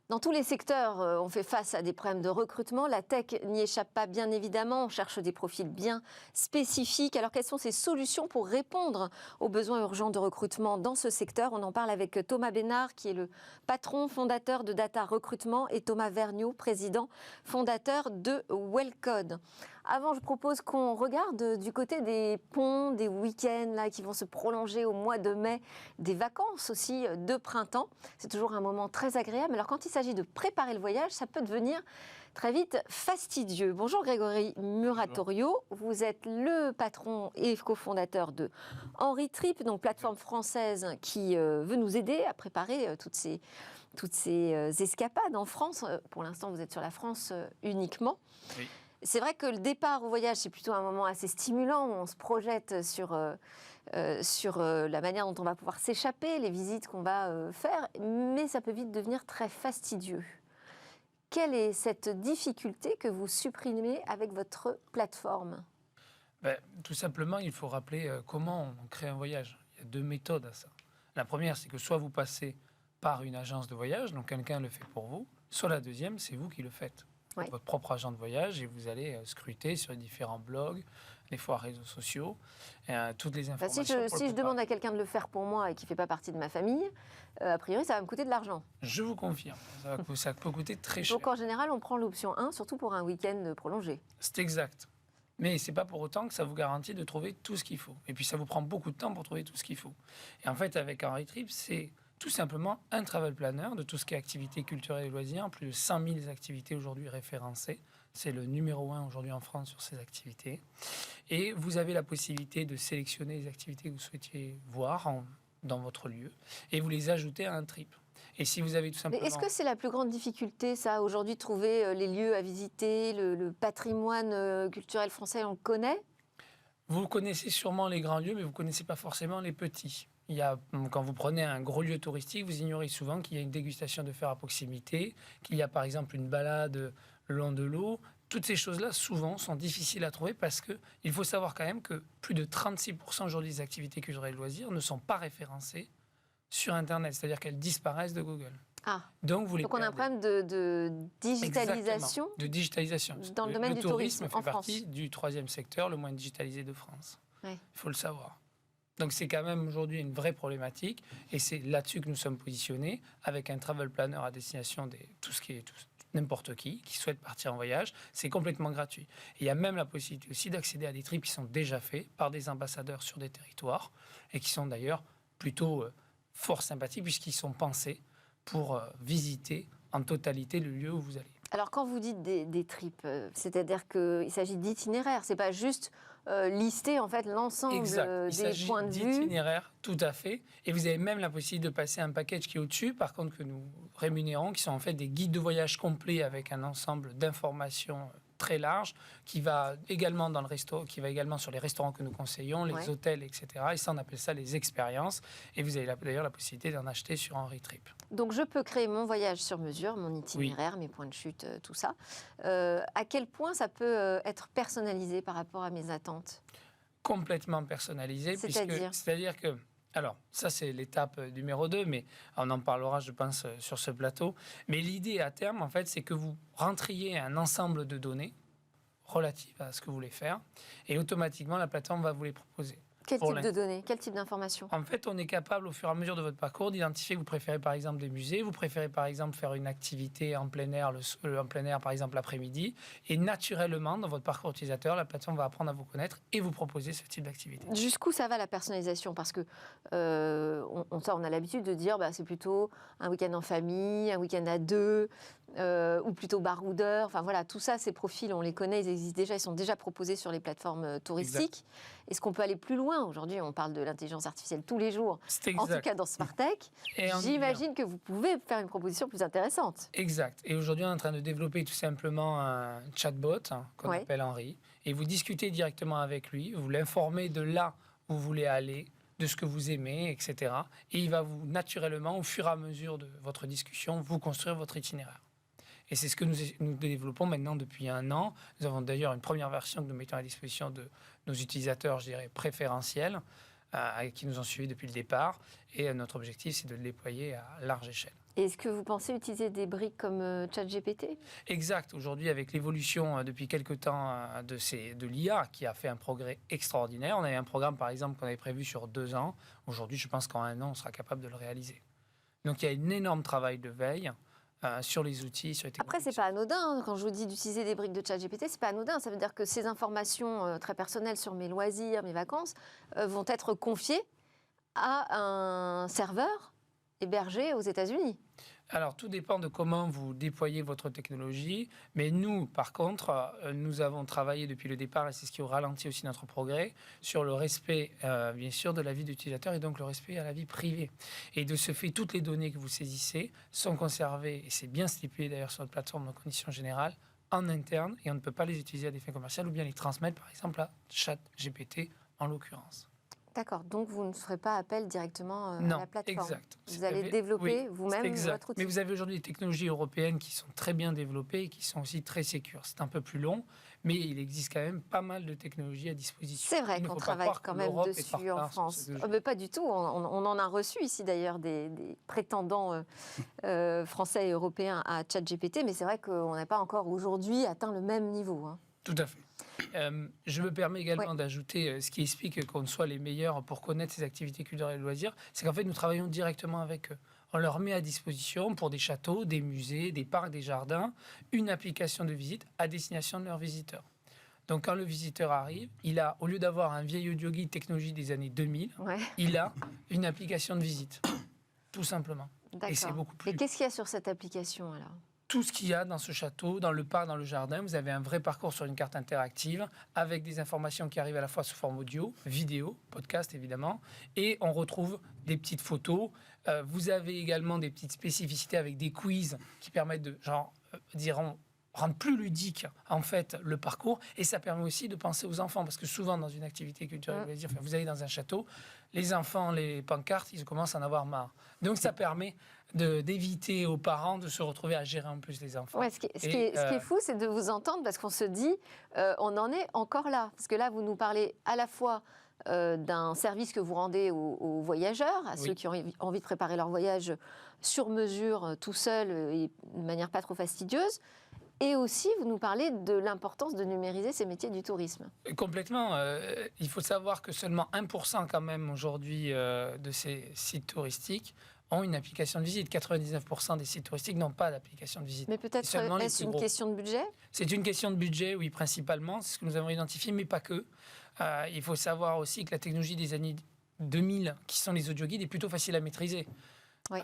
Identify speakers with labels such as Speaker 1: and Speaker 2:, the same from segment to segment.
Speaker 1: Dans tous les secteurs, on fait face à des problèmes de recrutement. La tech n'y échappe pas, bien évidemment. On cherche des profils bien spécifiques. Alors, quelles sont ces solutions pour répondre aux besoins urgents de recrutement dans ce secteur? On en parle avec Thomas Bénard, qui est le patron fondateur de Data Recrutement, et Thomas Vergniaud, président fondateur de Wellcode. Avant, je propose qu'on regarde du côté des ponts, des week-ends là, qui vont se prolonger au mois de mai, des vacances aussi de printemps. C'est toujours un moment très agréable. Alors, quand il s'agit de préparer le voyage, ça peut devenir très vite fastidieux. Bonjour Grégory Muratorio, vous êtes le patron et cofondateur de Henry Trip, donc plateforme française qui veut nous aider à préparer toutes ces escapades en France. Pour l'instant, vous êtes sur la France uniquement.
Speaker 2: Oui.
Speaker 1: C'est vrai que le départ au voyage, c'est plutôt un moment assez stimulant où on se projette sur la manière dont on va pouvoir s'échapper, les visites qu'on va faire, mais ça peut vite devenir très fastidieux. Quelle est cette difficulté que vous supprimez avec votre plateforme?
Speaker 2: Tout simplement, il faut rappeler comment on crée un voyage. Il y a deux méthodes à ça. La première, c'est que soit vous passez par une agence de voyage, donc quelqu'un le fait pour vous, soit la deuxième, c'est vous qui le faites.
Speaker 1: Oui.
Speaker 2: Votre propre agent de voyage et vous allez scruter sur les différents blogs, les fois réseaux sociaux, toutes les informations.
Speaker 1: Si je demande à quelqu'un de le faire pour moi et qui ne fait pas partie de ma famille, a priori, ça va me coûter de l'argent.
Speaker 2: Je vous confirme, ça peut coûter très cher.
Speaker 1: Donc en général, on prend l'option 1, surtout pour un week-end prolongé.
Speaker 2: C'est exact. Mais ce n'est pas pour autant que ça vous garantit de trouver tout ce qu'il faut. Et puis ça vous prend beaucoup de temps pour trouver tout ce qu'il faut. Et en fait, avec Henry Trip, c'est tout simplement un travel planner de tout ce qui est activités culturelles et loisirs. Plus de 100 000 activités aujourd'hui référencées. C'est le numéro 1 aujourd'hui en France sur ces activités. Et vous avez la possibilité de sélectionner les activités que vous souhaitiez voir dans votre lieu et vous les ajoutez à un trip. Et si vous avez tout simplement...
Speaker 1: Mais est-ce que c'est la plus grande difficulté, ça, aujourd'hui, de trouver les lieux à visiter, le patrimoine culturel français, on le connaît?
Speaker 2: Vous connaissez sûrement les grands lieux, mais vous ne connaissez pas forcément les petits. Quand vous prenez un gros lieu touristique, vous ignorez souvent qu'il y a une dégustation de fer à proximité, qu'il y a par exemple une balade le long de l'eau. Toutes ces choses-là, souvent, sont difficiles à trouver parce qu'il faut savoir quand même que plus de 36% aujourd'hui des activités culturelles et loisirs ne sont pas référencées sur Internet, c'est-à-dire qu'elles disparaissent de Google.
Speaker 1: Ah.
Speaker 2: Donc
Speaker 1: on a un problème de digitalisation.
Speaker 2: Exactement, de digitalisation.
Speaker 1: Dans le domaine du tourisme
Speaker 2: fait
Speaker 1: en France.
Speaker 2: partie du troisième secteur le moins digitalisé de France.
Speaker 1: Oui.
Speaker 2: Il faut le savoir. Donc c'est quand même aujourd'hui une vraie problématique et c'est là-dessus que nous sommes positionnés avec un travel planner à destination de n'importe qui souhaite partir en voyage. C'est complètement gratuit. Et il y a même la possibilité aussi d'accéder à des trips qui sont déjà faits par des ambassadeurs sur des territoires et qui sont d'ailleurs plutôt fort sympathiques puisqu'ils sont pensés pour visiter en totalité le lieu où vous allez.
Speaker 1: Alors quand vous dites des trips, c'est-à-dire qu'il s'agit d'itinéraires, c'est pas juste lister en fait l'ensemble des points de vue.
Speaker 2: D'itinéraires, tout à fait. Et vous avez même la possibilité de passer un package qui est au-dessus, par contre que nous rémunérons, qui sont en fait des guides de voyage complets avec un ensemble d'informations très large, qui va également qui va également sur les restaurants que nous conseillons, les hôtels, etc. Et ça, on appelle ça les expériences. Et vous avez d'ailleurs la possibilité d'en acheter sur Henry Trip.
Speaker 1: Donc je peux créer mon voyage sur mesure, mon itinéraire, mes points de chute, tout ça. À quel point ça peut être personnalisé par rapport à mes attentes?
Speaker 2: Complètement personnalisé. C'est-à-dire que... Alors, ça, c'est l'étape numéro 2, mais on en parlera, je pense, sur ce plateau. Mais l'idée à terme, en fait, c'est que vous rentriez un ensemble de données relatives à ce que vous voulez faire, et automatiquement, la plateforme va vous les proposer.
Speaker 1: Quel type de données? Quel type d'informations?
Speaker 2: En fait, on est capable, au fur et à mesure de votre parcours, d'identifier que vous préférez, par exemple, des musées, vous préférez, par exemple, faire une activité en plein air, par exemple, l'après-midi. Et naturellement, dans votre parcours utilisateur, la plateforme va apprendre à vous connaître et vous proposer ce type d'activité.
Speaker 1: Jusqu'où ça va, la personnalisation? Parce que on a l'habitude de dire c'est plutôt un week-end en famille, un week-end à deux, ou plutôt baroudeur. Enfin voilà, tout ça, ces profils, on les connaît, ils existent déjà, ils sont déjà proposés sur les plateformes touristiques. Exact. Est-ce qu'on peut aller plus loin? Aujourd'hui, on parle de l'intelligence artificielle tous les jours, en tout cas dans Smartech. J'imagine que vous pouvez faire une proposition plus intéressante.
Speaker 2: Exact. Et aujourd'hui, on est en train de développer tout simplement un chatbot qu'on appelle Henry. Et vous discutez directement avec lui, vous l'informez de là où vous voulez aller, de ce que vous aimez, etc. Et il va vous, naturellement, au fur et à mesure de votre discussion, vous construire votre itinéraire. Et c'est ce que nous développons maintenant depuis 1 an. Nous avons d'ailleurs une première version que nous mettons à disposition de nos utilisateurs, je dirais, préférentiels, qui nous ont suivis depuis le départ. Et notre objectif, c'est de le déployer à large échelle.
Speaker 1: Et est-ce que vous pensez utiliser des briques comme ChatGPT ?
Speaker 2: Exact. Aujourd'hui, avec l'évolution depuis quelques temps de l'IA, qui a fait un progrès extraordinaire, on avait un programme, par exemple, qu'on avait prévu sur 2 ans. Aujourd'hui, je pense qu'en 1 an, on sera capable de le réaliser. Donc, il y a un énorme travail de veille sur les outils, sur les technologies.
Speaker 1: Après, c'est pas anodin. Quand je vous dis d'utiliser des briques de ChatGPT, c'est pas anodin. Ça veut dire que ces informations très personnelles sur mes loisirs, mes vacances, vont être confiées à un serveur hébergé aux États-Unis.
Speaker 2: Alors, tout dépend de comment vous déployez votre technologie. Mais nous, par contre, nous avons travaillé depuis le départ, et c'est ce qui ralentit aussi notre progrès, sur le respect, bien sûr, de la vie de l'utilisateur et donc le respect à la vie privée. Et de ce fait, toutes les données que vous saisissez sont conservées, et c'est bien stipulé d'ailleurs sur notre plateforme de conditions générales, en interne, et on ne peut pas les utiliser à des fins commerciales ou bien les transmettre, par exemple, à ChatGPT en l'occurrence.
Speaker 1: D'accord, donc vous ne ferez pas appel directement à
Speaker 2: Non,
Speaker 1: la plateforme.
Speaker 2: exact.
Speaker 1: Vous allez développer vous-même votre outil.
Speaker 2: Mais vous avez aujourd'hui des technologies européennes qui sont très bien développées et qui sont aussi très sécures. C'est un peu plus long, mais il existe quand même pas mal de technologies à disposition.
Speaker 1: C'est vrai qu'on travaille quand même dessus en France. Mais pas du tout. On en a reçu ici d'ailleurs des prétendants français et européens à ChatGPT, mais c'est vrai qu'on n'a pas encore aujourd'hui atteint le même niveau. Hein.
Speaker 2: Tout à fait. Je me permets également d'ajouter ce qui explique qu'on soit les meilleurs pour connaître ces activités culturelles et loisirs, c'est qu'en fait nous travaillons directement avec eux. On leur met à disposition pour des châteaux, des musées, des parcs, des jardins, une application de visite à destination de leurs visiteurs. Donc quand le visiteur arrive, il a, au lieu d'avoir un vieil audio guide technologie des années 2000, il a une application de visite, tout simplement.
Speaker 1: D'accord.
Speaker 2: Et c'est beaucoup plus.
Speaker 1: Et qu'est-ce qu'il y a sur cette application alors ?
Speaker 2: Tout ce qu'il y a dans ce château, dans le parc, dans le jardin. Vous avez un vrai parcours sur une carte interactive avec des informations qui arrivent à la fois sous forme audio, vidéo, podcast évidemment, et on retrouve des petites photos. Vous avez également des petites spécificités avec des quiz qui permettent de, rendre plus ludique en fait le parcours, et ça permet aussi de penser aux enfants parce que souvent dans une activité culturelle, vous allez dans un château, les enfants, les pancartes, ils commencent à en avoir marre. Donc ça permet d'éviter aux parents de se retrouver à gérer en plus les enfants.
Speaker 1: Ouais, ce qui est fou, c'est de vous entendre parce qu'on se dit, on en est encore là. Parce que là, vous nous parlez à la fois d'un service que vous rendez aux voyageurs, à ceux qui ont envie de préparer leur voyage sur mesure, tout seul et de manière pas trop fastidieuse. Et aussi, vous nous parlez de l'importance de numériser ces métiers du tourisme.
Speaker 2: Complètement. Il faut savoir que seulement 1% quand même aujourd'hui de ces sites touristiques ont une application de visite. 99% des sites touristiques n'ont pas d'application de visite.
Speaker 1: Mais peut-être est-ce une question de budget ?
Speaker 2: C'est une question de budget, oui, principalement. C'est ce que nous avons identifié, mais pas que. Il faut savoir aussi que la technologie des années 2000, qui sont les audioguides, est plutôt facile à maîtriser.
Speaker 1: Oui.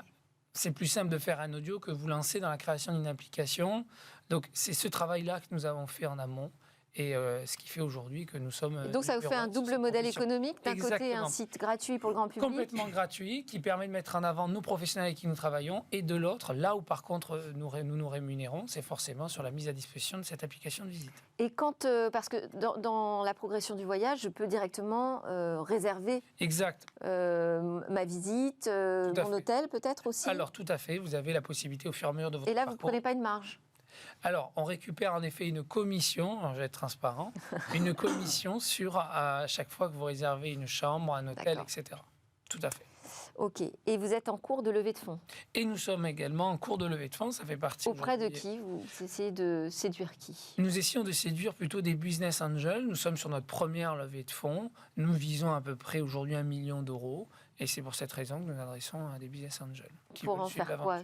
Speaker 2: C'est plus simple de faire un audio que vous lancer dans la création d'une application. Donc, c'est ce travail-là que nous avons fait en amont. Et ce qui fait aujourd'hui que nous sommes...
Speaker 1: Et donc ça vous fait un double modèle économique. D'un côté, un site gratuit pour le grand public.
Speaker 2: Complètement gratuit, qui permet de mettre en avant nos professionnels avec qui nous travaillons. Et de l'autre, là où par contre nous nous rémunérons, c'est forcément sur la mise à disposition de cette application de visite.
Speaker 1: Et quand, parce que dans la progression du voyage, je peux directement réserver ma visite, mon hôtel peut-être aussi.
Speaker 2: Alors tout à fait, vous avez la possibilité au fur et à mesure de votre
Speaker 1: parcours. Et là,
Speaker 2: parcours.
Speaker 1: vous ne prenez pas une marge ?
Speaker 2: Alors, on récupère en effet une commission, je vais être transparent, une commission sur à chaque fois que vous réservez une chambre, un hôtel, etc. Tout à fait.
Speaker 1: Ok. Et vous êtes en cours de levée de fonds ?
Speaker 2: Et nous sommes également en cours de levée de fonds, ça fait partie...
Speaker 1: Auprès de qui ? Vous essayez de séduire qui ?
Speaker 2: Nous essayons de séduire plutôt des business angels. Nous sommes sur notre première levée de fonds. Nous visons à peu près aujourd'hui 1 million d'euros. Et c'est pour cette raison que nous adressons à des business angels.
Speaker 1: Pour en faire quoi ?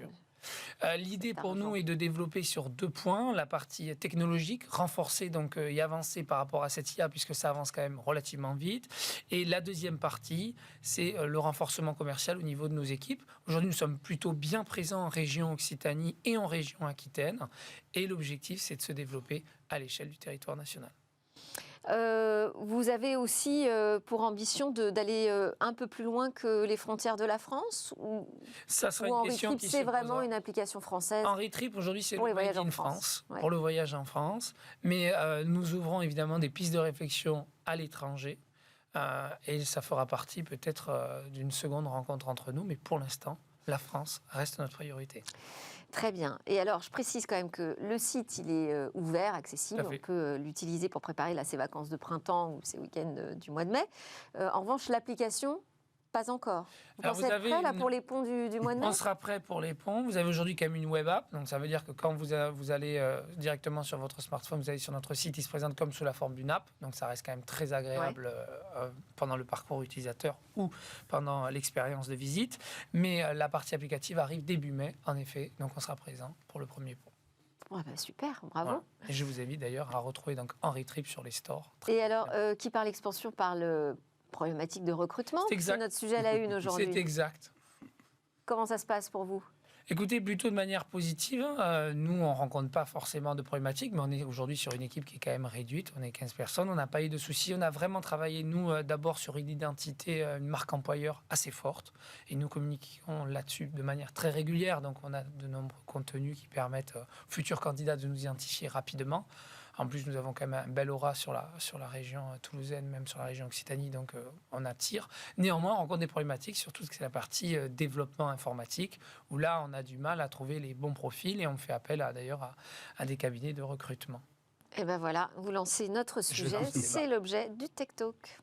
Speaker 2: L'idée pour nous est de développer sur 2 points, la partie technologique, renforcer donc et avancer par rapport à cette IA puisque ça avance quand même relativement vite. Et la deuxième partie, c'est le renforcement commercial au niveau de nos équipes. Aujourd'hui, nous sommes plutôt bien présents en région Occitanie et en région Aquitaine. Et l'objectif, c'est de se développer à l'échelle du territoire national.
Speaker 1: Vous avez aussi pour ambition d'aller un peu plus loin que les frontières de la France
Speaker 2: Ça sera une question qui se
Speaker 1: c'est vraiment une application française.
Speaker 2: HenriTrip, aujourd'hui, c'est le Made in France, pour le voyage en France. Mais nous ouvrons évidemment des pistes de réflexion à l'étranger. Et ça fera partie peut-être d'une seconde rencontre entre nous. Mais pour l'instant, la France reste notre priorité.
Speaker 1: Très bien. Et alors, je précise quand même que le site, il est ouvert, accessible.
Speaker 2: Tout à
Speaker 1: On
Speaker 2: fait.
Speaker 1: peut l'utiliser pour préparer là, ses vacances de printemps ou ses week-ends du mois de mai. En revanche, l'application, pas encore. Vous
Speaker 2: Alors,
Speaker 1: pensez
Speaker 2: vous
Speaker 1: être
Speaker 2: avez
Speaker 1: prêt là,
Speaker 2: une-
Speaker 1: pour les ponts du mois de mai?
Speaker 2: On sera prêt pour les ponts. Vous avez aujourd'hui quand même une web app, donc ça veut dire que quand vous allez directement sur votre smartphone, vous allez sur notre site, il se présente comme sous la forme d'une app, donc ça reste quand même très agréable pendant le parcours utilisateur ou pendant l'expérience de visite. Mais la partie applicative arrive début mai, en effet, donc on sera présent pour le premier pont.
Speaker 1: Ouais, bah, super, bravo.
Speaker 2: Voilà. Et je vous invite d'ailleurs à retrouver donc Henry Trip sur les stores.
Speaker 1: Et alors, qui parle expansion parle problématique de recrutement.
Speaker 2: C'est exact.
Speaker 1: C'est notre sujet à la une
Speaker 2: C'est
Speaker 1: aujourd'hui.
Speaker 2: exact.
Speaker 1: Comment ça se passe pour vous?
Speaker 2: Écoutez, plutôt de manière positive. Nous, on ne rencontre pas forcément de problématiques, mais on est aujourd'hui sur une équipe qui est quand même réduite. On est 15 personnes, on n'a pas eu de soucis. On a vraiment travaillé, nous, d'abord sur une identité, une marque employeur assez forte. Et nous communiquons là-dessus de manière très régulière. Donc, on a de nombreux contenus qui permettent aux futurs candidats de nous identifier rapidement. En plus, nous avons quand même un bel aura sur la région toulousaine, même sur la région Occitanie, donc on attire. Néanmoins, on rencontre des problématiques, surtout que c'est la partie développement informatique, où là, on a du mal à trouver les bons profils et on fait appel d'ailleurs à des cabinets de recrutement.
Speaker 1: Et ben voilà, vous lancez notre sujet,
Speaker 2: lance le débat.
Speaker 1: c'est l'objet du Tech Talk.